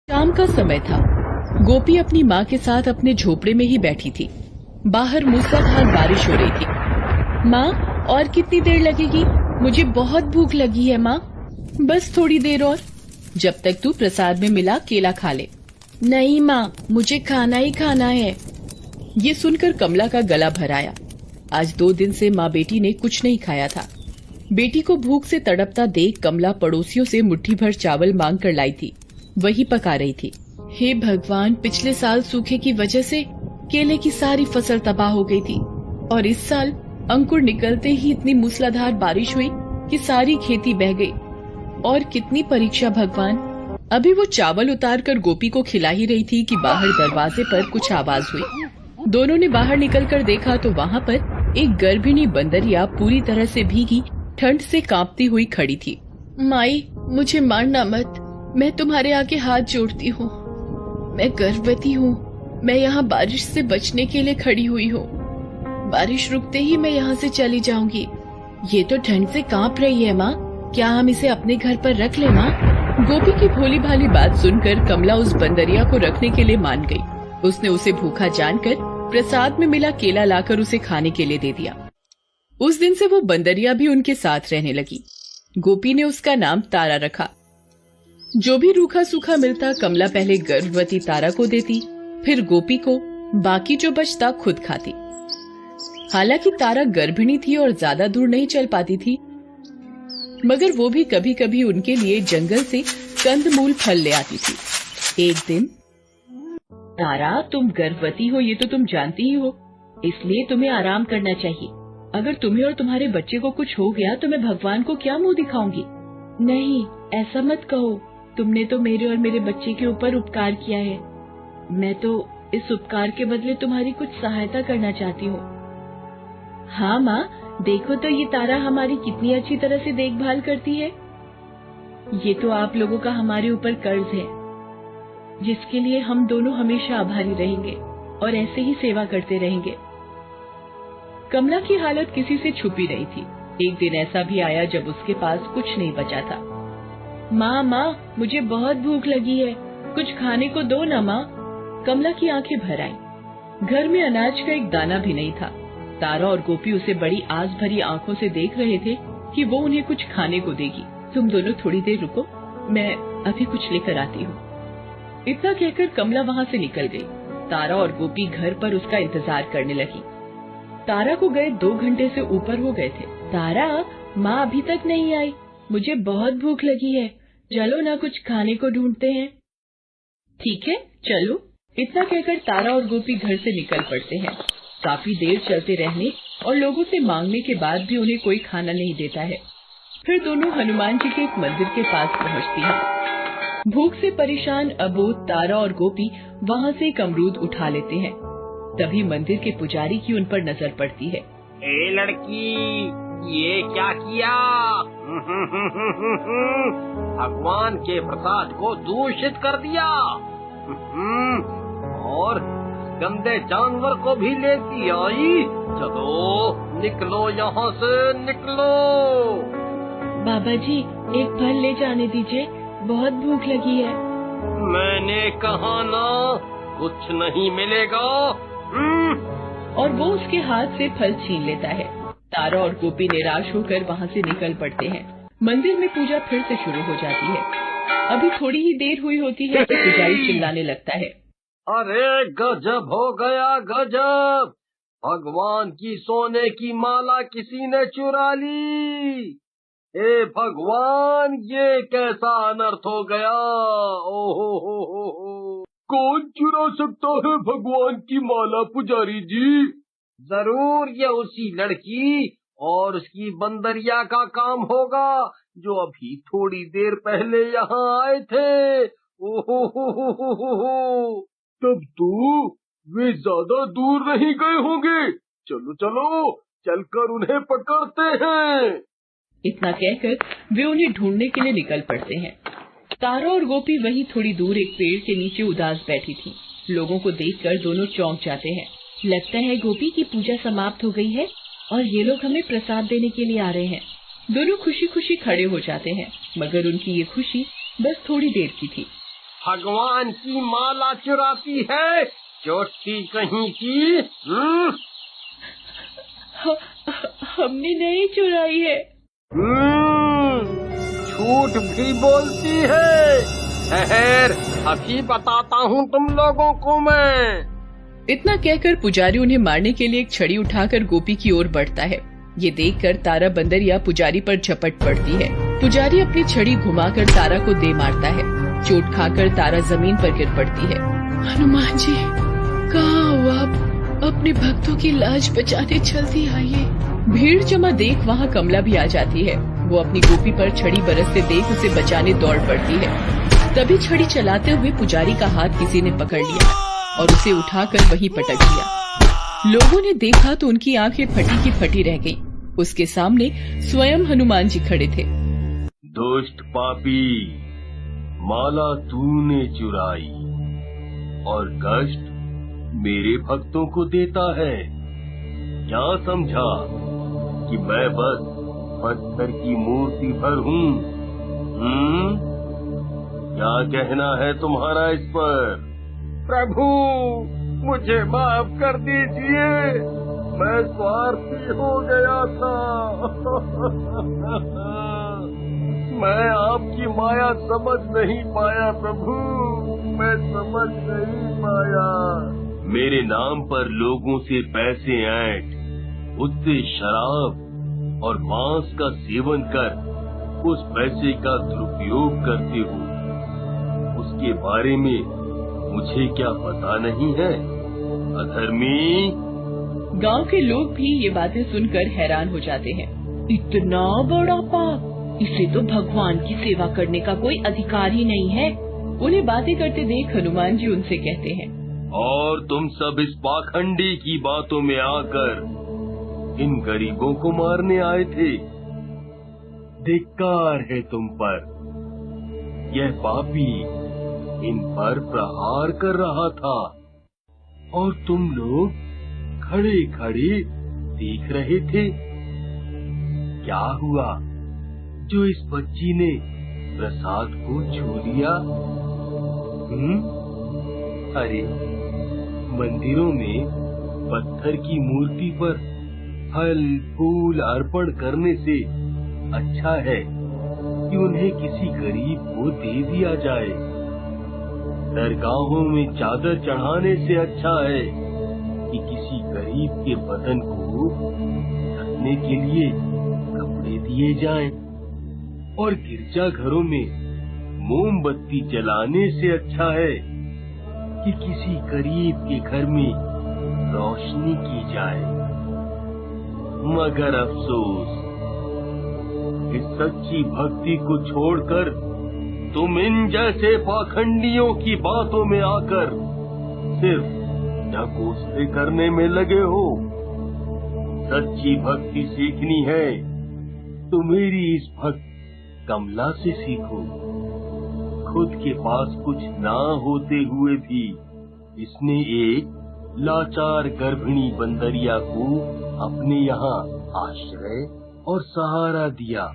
शाम का समय था। गोपी अपनी माँ के साथ अपने झोपड़े में ही बैठी थी। बाहर मूसलाधार बारिश हो रही थी। माँ, और कितनी देर लगेगी? मुझे बहुत भूख लगी है माँ। बस थोड़ी देर और। जब तक तू प्रसाद में मिला केला खा ले। नहीं माँ, मुझे खाना ही खाना है। ये सुनकर कमला का गला भर आया। आज 2 दिन से माँ बेटी ने कुछ नहीं खाया था। बेटी को भूख से तड़पता देख कमला पड़ोसियों से मुट्ठी भर चावल मांग कर लाई थी। वही पका रही थी। हे भगवान, पिछले साल सूखे की वजह से केले की सारी फसल तबाह हो गई थी और इस साल अंकुर निकलते ही इतनी मूसलाधार बारिश हुई कि सारी खेती बह गई। और कितनी परीक्षा भगवान। अभी वो चावल उतार कर गोपी को खिला ही रही थी कि बाहर दरवाजे पर कुछ आवाज हुई। दोनों ने बाहर निकलकर देखा तो वहाँ पर एक गर्भिणी बंदरिया पूरी तरह से भीगी, ठंड से कांपती हुई खड़ी थी। माई, मुझे मारना मत, मैं तुम्हारे आगे हाथ जोड़ती हूँ। मैं गर्भवती हूँ। मैं यहाँ बारिश से बचने के लिए खड़ी हुई हूँ। बारिश रुकते ही मैं यहाँ से चली जाऊंगी। ये तो ठंड से कांप रही है माँ, क्या हम इसे अपने घर पर रख ले माँ? गोपी की भोली भाली बात सुनकर कमला उस बंदरिया को रखने के लिए मान गई। उसने उसे भूखा जानकर प्रसाद में मिला केला लाकर उसे खाने के लिए दे दिया। उस दिन से वो बंदरिया भी उनके साथ रहने लगी। गोपी ने उसका नाम तारा रखा। जो भी रूखा सूखा मिलता कमला पहले गर्भवती तारा को देती, फिर गोपी को, बाकी जो बचता खुद खाती। हालांकि तारा गर्भिणी थी और ज्यादा दूर नहीं चल पाती थी, मगर वो भी कभी कभी उनके लिए जंगल से कंदमूल फल ले आती थी। एक दिन, तारा, तुम गर्भवती हो ये तो तुम जानती ही हो, इसलिए तुम्हें आराम करना चाहिए। अगर तुम्हें और तुम्हारे बच्चे को कुछ हो गया तो मैं भगवान को क्या मुंह दिखाऊंगी? नहीं, ऐसा मत कहो। तुमने तो मेरे और मेरे बच्चे के ऊपर उपकार किया है। मैं तो इस उपकार के बदले तुम्हारी कुछ सहायता करना चाहती हूँ। हाँ माँ, देखो तो ये तारा हमारी कितनी अच्छी तरह से देखभाल करती है। ये तो आप लोगों का हमारे ऊपर कर्ज है, जिसके लिए हम दोनों हमेशा आभारी रहेंगे और ऐसे ही सेवा करते रहेंगे। कमला की हालत किसी से छुपी नहीं थी। एक दिन ऐसा भी आया जब उसके पास कुछ नहीं बचा था। माँ, मुझे बहुत भूख लगी है, कुछ खाने को दो ना माँ। कमला की आंखें भर आईं। घर में अनाज का एक दाना भी नहीं था। तारा और गोपी उसे बड़ी आस भरी आंखों से देख रहे थे कि वो उन्हें कुछ खाने को देगी। तुम दोनों थोड़ी देर रुको, मैं अभी कुछ लेकर आती हूँ। इतना कहकर कमला वहाँ से निकल गई। तारा और गोपी घर पर उसका इंतजार करने लगी। तारा को गए 2 घंटे से ऊपर हो गए थे। तारा, माँ अभी तक नहीं आई, मुझे बहुत भूख लगी है, चलो ना कुछ खाने को ढूंढते हैं। ठीक है, चलो। इतना कहकर तारा और गोपी घर से निकल पड़ते हैं। काफी देर चलते रहने और लोगों से मांगने के बाद भी उन्हें कोई खाना नहीं देता है। फिर दोनों हनुमान जी के एक मंदिर के पास पहुँचती हैं। भूख से परेशान अबोध तारा और गोपी वहाँ से एक अमरूद उठा लेते हैं। तभी मंदिर के पुजारी की उन पर नजर पड़ती है। ए लड़की, ये क्या किया? भगवान के प्रसाद को दूषित कर दिया और गंदे जानवर को भी लेती आई। चलो निकलो यहाँ से, निकलो। बाबा जी, एक फल ले जाने दीजिए, बहुत भूख लगी है। मैंने कहा ना, कुछ नहीं मिलेगा। और वो उसके हाथ से फल छीन लेता है। तारा और गोपी निराश होकर वहाँ से निकल पड़ते हैं। मंदिर में पूजा फिर से शुरू हो जाती है। अभी थोड़ी ही देर हुई होती है कि पुजारी चिल्लाने लगता है। अरे गजब हो गया, गजब! भगवान की सोने की माला किसी ने चुरा ली। हे भगवान, ये कैसा अनर्थ हो गया? ओहो। कौन चुरा सकता है भगवान की माला पुजारी जी? जरूर ये उसी लड़की और उसकी बंदरिया का काम होगा जो अभी थोड़ी देर पहले यहाँ आए थे। ओहो। तब तो वे ज्यादा दूर नहीं गए होंगे। चलो चलो, चलकर उन्हें पकड़ते हैं। इतना कहकर वे उन्हें ढूंढने के लिए निकल पड़ते हैं। तारा और गोपी वहीं थोड़ी दूर एक पेड़ के नीचे उदास बैठी थी। लोगों को देखकर दोनों चौंक जाते हैं। लगता है गोपी की पूजा समाप्त हो गई है और ये लोग हमें प्रसाद देने के लिए आ रहे हैं। दोनों खुशी खुशी खड़े हो जाते हैं, मगर उनकी ये खुशी बस थोड़ी देर की थी। भगवान की माला चुराती है, चोटी कहीं की। हमने नहीं चुराई है। झूठ भी बोलती है। ठहर, अभी बताता हूँ तुम लोगों को मैं। इतना कहकर पुजारी उन्हें मारने के लिए एक छड़ी उठाकर गोपी की ओर बढ़ता है। ये देखकर तारा बंदरिया पुजारी पर झपट पड़ती है। पुजारी अपनी छड़ी घुमाकर तारा को दे मारता है। चोट खाकर तारा जमीन पर गिर पड़ती है। हनुमान जी, कहाँ हो आप? अपने भक्तों की लाज बचाने जल्दी आइए। भीड़ जमा देख वहाँ कमला भी आ जाती है। वो अपनी गोपी पर छड़ी बरसते देख उसे बचाने दौड़ पड़ती है। तभी छड़ी चलाते हुए पुजारी का हाथ किसी ने पकड़ लिया और उसे उठाकर वहीं पटक दिया। लोगों ने देखा तो उनकी आंखें फटी की फटी रह गईं। उसके सामने स्वयं हनुमान जी खड़े थे। दुष्ट पापी, माला तूने चुराई और कष्ट मेरे भक्तों को देता है। क्या समझा कि मैं बस पत्थर की मूर्ति भर हूँ? क्या कहना है तुम्हारा इस पर? प्रभु, मुझे माफ कर दीजिए, मैं स्वार्थी हो गया था। मैं आपकी माया समझ नहीं पाया प्रभु, मैं समझ नहीं पाया। मेरे नाम पर लोगों से पैसे ऐंठ, उससे शराब और मांस का सेवन कर उस पैसे का दुरुपयोग करते हो, उसके बारे में मुझे क्या पता नहीं है? अधर्मी। गांव के लोग भी ये बातें सुनकर हैरान हो जाते हैं। इतना बड़ा पाप, इसे तो भगवान की सेवा करने का कोई अधिकार ही नहीं है। उन्हें बातें करते देख हनुमान जी उनसे कहते हैं, और तुम सब इस पाखंडी की बातों में आकर इन गरीबों को मारने आए थे। धिक्कार है तुम पर। यह पापी इन पर प्रहार कर रहा था और तुम लोग खड़े खड़े देख रहे थे। क्या हुआ जो इस बच्ची ने प्रसाद को छू लिया? अरे, मंदिरों में पत्थर की मूर्ति पर फल फूल अर्पण करने से अच्छा है कि उन्हें किसी गरीब को दे दिया जाए। दरगाहों में चादर चढ़ाने से अच्छा है कि किसी गरीब के बदन को ढकने के लिए कपड़े दिए जाएं। और गिरजाघरों में मोमबत्ती जलाने से अच्छा है कि किसी गरीब के घर में रोशनी की जाए। मगर अफसोस, इस सच्ची भक्ति को छोड़कर तुम इन जैसे पाखंडियों की बातों में आकर सिर्फ ढकोसले करने में लगे हो। सच्ची भक्ति सीखनी है तो मेरी इस भक्त कमला से सीखो। खुद के पास कुछ ना होते हुए भी इसने एक लाचार गर्भिणी बंदरिया को अपने यहाँ आश्रय और सहारा दिया।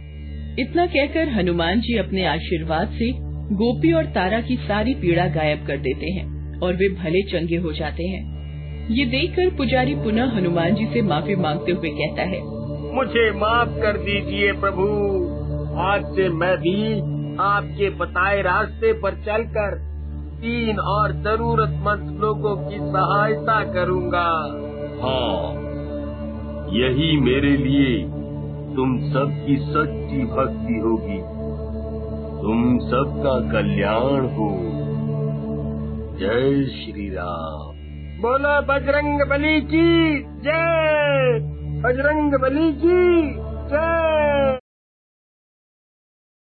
इतना कहकर हनुमान जी अपने आशीर्वाद से गोपी और तारा की सारी पीड़ा गायब कर देते हैं और वे भले चंगे हो जाते हैं। ये देखकर पुजारी पुनः हनुमान जी से माफी मांगते हुए कहता है, मुझे माफ कर दीजिए प्रभु। आज से मैं भी आपके बताए रास्ते पर चलकर 3 और जरूरतमंद लोगों की सहायता करूँगा। हाँ, यही मेरे लिए तुम सबकी सच्ची भक्ति होगी। तुम सबका कल्याण हो। जय श्री राम। बोलो बजरंग बली की जय। बजरंग बली की जय।